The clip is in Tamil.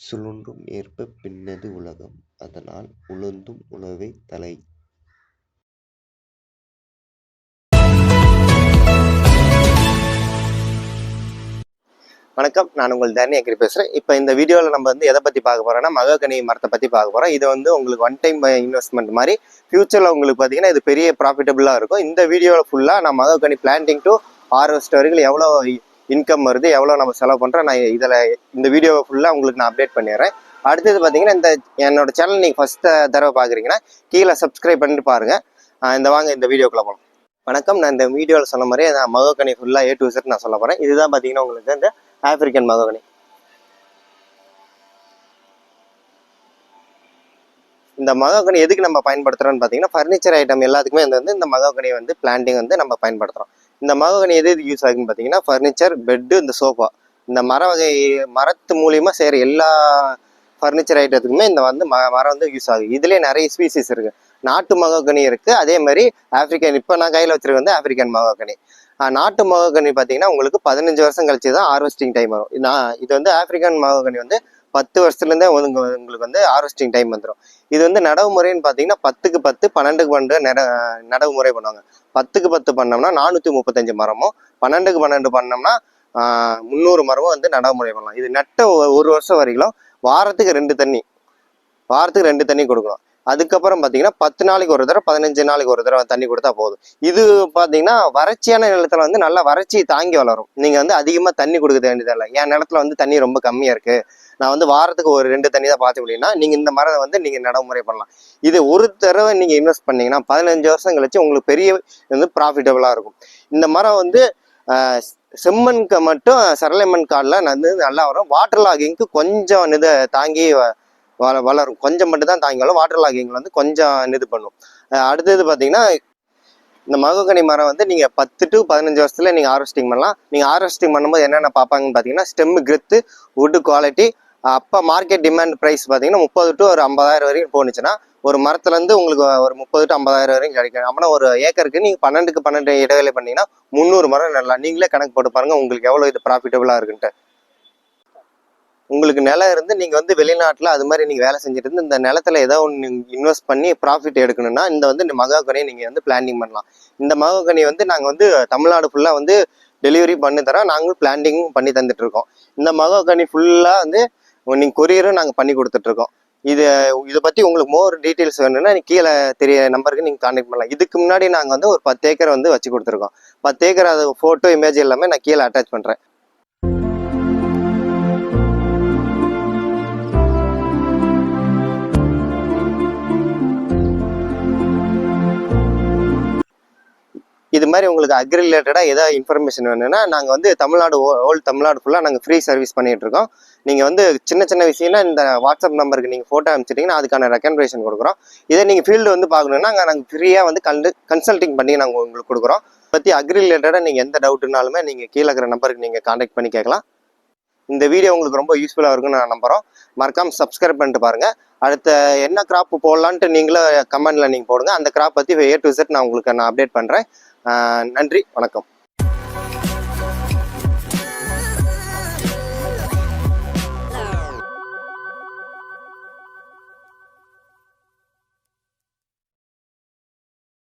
சுழன்றும் ஏற்பப் பின்னது உலகம் அதனால் உழந்தும் உழவே தலை. வணக்கம், நான் உங்கள் தர்ணி அக்ரி பேசுகிறேன். இப்போ இந்த வீடியோவில் நம்ம வந்து எதை பற்றி பார்க்க போகிறோம்னா, மகாகனி மரத்தை பற்றி பார்க்க போகிறோம். இது வந்து உங்களுக்கு ஒன் டைம் இன்வெஸ்ட்மெண்ட் மாதிரி. ஃபியூச்சரில் உங்களுக்கு பார்த்தீங்கன்னா இது பெரிய ப்ராஃபிட்டபுளாக இருக்கும். இந்த வீடியோவில் ஃபுல்லாக நான் மகாகனி பிளான்டிங் டு ஹார்வெஸ்ட் வரைக்கும் எவ்வளோ இன்கம் வருது, எவ்வளோ நம்ம செலவு பண்ணுறோம், நான் இந்த வீடியோவை ஃபுல்லாக உங்களுக்கு நான் அப்டேட் பண்ணிடுறேன். அடுத்தது பார்த்தீங்கன்னா, என்னோட சேனல் நீங்கள் ஃபஸ்ட்டு தடவை பார்க்குறீங்கன்னா கீழே சப்ஸ்கிரைப் பண்ணிட்டு பாருங்கள். இந்த வீடியோக்குள்ளே போகலாம். வணக்கம், நான் இந்த வீடியோவில் சொன்ன மாதிரி நான் மகாகனி ஃபுல்லாக A to Z நான் சொல்ல போகிறேன். இதுதான் பார்த்தீங்கன்னா உங்களுக்கு இந்த ஆப்பிரிக்கன் மகாகனி. இந்த மகாகனி எதுக்கு நம்ம பயன்படுத்துறோம்னு பார்த்தீங்கன்னா, ஃபர்னிச்சர் ஐட்டம் எல்லாத்துக்குமே வந்து இந்த மகாகனி வந்து பிளான்டிங் வந்து நம்ம பயன்படுத்துகிறோம். இந்த மகாகனி எது யூஸ் ஆகுன்னு பார்த்தீங்கன்னா, ஃபர்னிச்சர், பெட்டு, இந்த சோஃபா, இந்த மரத்து மூலியமாக செய்கிற எல்லா ஃபர்னிச்சர் ஐட்டத்துக்குமே இந்த வந்து மரம் வந்து யூஸ் ஆகுது. இதுலேயே நிறைய ஸ்பீசிஸ் இருக்குது. நாட்டு மகாகனி இருக்குது, அதே மாதிரி ஆப்பிரிக்கன். இப்போ நான் கையில் வச்சுருக்க வந்து ஆப்பிரிக்கன் மகாகனி. நாட்டு மகாகனி பார்த்தீங்கன்னா உங்களுக்கு 15 வருஷம் கழிச்சு தான் ஹார்வெஸ்டிங் டைம் வரும். இது வந்து ஆப்பிரிக்கன் மகாகனி வந்து 10 வருஷத்துலேருந்தே உங்களுக்கு வந்து ஹார்வெஸ்டிங் டைம் வந்துடும். இது வந்து நடவு முறைன்னு பார்த்தீங்கன்னா 10க்கு 10, 12க்கு 12 நடவு முறை பண்ணுவாங்க. 10க்கு 10 பண்ணோம்னா 435 மரமும், 12க்கு 12 பண்ணோம்னா 300 மரமும் வந்து நடவு முறை பண்ணலாம். இது நட்ட ஒரு வருஷம் வரைக்கும் வாரத்துக்கு 2 தண்ணி கொடுக்கணும். அதுக்கப்புறம் பார்த்தீங்கன்னா 10 நாளைக்கு ஒரு தடவை, 15 நாளைக்கு ஒரு தடவை தண்ணி கொடுத்தா போதும். இது பார்த்தீங்கன்னா வறட்சியான நிலத்துல வந்து நல்லா வறட்சி தாங்கி வளரும். நீங்கள் வந்து அதிகமாக தண்ணி கொடுக்க வேண்டியதில்லை. என் நிலத்துல வந்து தண்ணி ரொம்ப கம்மியாக இருக்குது, நான் வந்து வாரத்துக்கு ஒரு 2 தண்ணி தான் பார்த்து அப்படின்னா நீங்கள் இந்த மரம் வந்து நீங்கள் நடைமுறை பண்ணலாம். இது ஒரு தடவை நீங்கள் இன்வெஸ்ட் பண்ணீங்கன்னா 15 வருஷம் கழிச்சு உங்களுக்கு பெரிய வந்து ப்ராஃபிட்டபுளாக இருக்கும். இந்த மரம் வந்து செம்மண்க்கு மட்டும் சரளைமண் காலில் வந்து நல்லா வரும். வாட்டர் லாகிங்க்கு கொஞ்சம் இதை தாங்கி வளரும். கொஞ்சம் மட்டும் தான் தாங்கி வளரும். வாட்டர் லாகிங் வந்து கொஞ்சம் இது பண்ணும். அடுத்தது பார்த்தீங்கன்னா, இந்த மகாகனி மரம் வந்து நீங்கள் 10 to 15 வருஷத்துல நீங்கள் ஹார்வெஸ்டிங் பண்ணலாம். நீங்கள் ஹார்வெஸ்டிங் பண்ணும்போது என்னென்ன பார்ப்பாங்கன்னு பார்த்தீங்கன்னா, ஸ்டெம் கிரெத்து, வுட்டு குவாலிட்டி. அப்போ மார்க்கெட் டிமாண்ட் ப்ரைஸ் பார்த்தீங்கன்னா 30 to 50,000 வரைக்கும் போணுச்சுன்னா ஒரு மரத்துலேருந்து உங்களுக்கு ஒரு 30 to 50,000 வரைக்கும் கிடைக்கும். அப்படின்னா ஒரு ஏக்கருக்கு நீங்கள் 12க்கு 12 இடைவேளை பண்ணீங்கன்னா 300 மரம் நடலாம். நீங்களே கணக்கு போட்டு பாருங்கள் உங்களுக்கு எவ்வளோ இது ப்ராஃபிட்டபுளாக இருக்குன்ட்டு. உங்களுக்கு நிலம் இருந்து நீங்கள் வந்து வெளிநாட்டில் அது மாதிரி நீங்கள் வேலை செஞ்சுட்டு இருந்து இந்த நிலத்துல ஏதோ ஒன்று இன்வெஸ்ட் பண்ணி ப்ராஃபிட் எடுக்கணும்னா இந்த மகாகனியை நீங்கள் வந்து பிளான்டிங் பண்ணலாம். இந்த மகாகனி வந்து நாங்கள் வந்து தமிழ்நாடு ஃபுல்லாக வந்து டெலிவரி பண்ணி தரோம். நாங்களும் பிளான்டிங்கும் பண்ணி தந்துட்டுருக்கோம். இந்த மகாகனி ஃபுல்லாக வந்து நீங்கள் கொரியரும் நாங்கள் பண்ணி கொடுத்துட்ருக்கோம். இதை பற்றி உங்களுக்கு மோர் டீட்டெயில்ஸ் வேணும்னா கீழே தெரிய நம்பருக்கு நீங்கள் கான்டாக்ட் பண்ணலாம். இதுக்கு முன்னாடி நாங்கள் வந்து ஒரு 10 ஏக்கர் வந்து வச்சு கொடுத்துருக்கோம். 10 ஏக்கர் அது ஃபோட்டோ இமேஜ் எல்லாமே நான் கீழே அட்டாச் பண்ணுறேன். இது மாதிரி உங்களுக்கு அக்ரி ரிலேட்டடாக ஏதாவது இன்ஃபர்மேஷன் வேணும்னா நாங்கள் வந்து தமிழ்நாடு ஃபுல்லாக நாங்கள் ஃப்ரீ சர்வீஸ் பண்ணிகிட்ருக்கோம். நீங்கள் வந்து சின்ன விஷயம்னா இந்த வாட்ஸ்அப் நம்பருக்கு நீங்கள் ஃபோட்டோ அனுப்பிச்சிட்டிங்கன்னா அதுக்கான ரெக்கமெண்டேஷன் கொடுக்குறோம். இதே நீங்கள் ஃபீல்டு வந்து பார்க்கணுன்னா நாங்கள் ஃப்ரீயாக வந்து கன்சல்டிங் பண்ணி நாங்கள் உங்களுக்கு கொடுக்குறோம். பற்றி அக்ரி ரிலேட்டடாக நீங்கள் எந்த டவுட்டுனாலுமே நீங்கள் கீழே இருக்கிற நம்பருக்கு நீங்கள் கான்டாக்ட் பண்ணி கேட்கலாம். இந்த வீடியோ உங்களுக்கு ரொம்ப யூஸ்ஃபுல்லாக இருக்குன்னு நான் நம்புகிறோம். மறக்காமல் சப்ஸ்கிரைப் பண்ணிட்டு பாருங்கள். அடுத்த என்ன கிராப் போடலான்ட்டு நீங்களும் கமெண்டில் நீங்கள் போடுங்க. அந்த கிராப் பற்றி A to Z நான் உங்களுக்கு அப்டேட் பண்ணுறேன். நன்றி, வணக்கம்.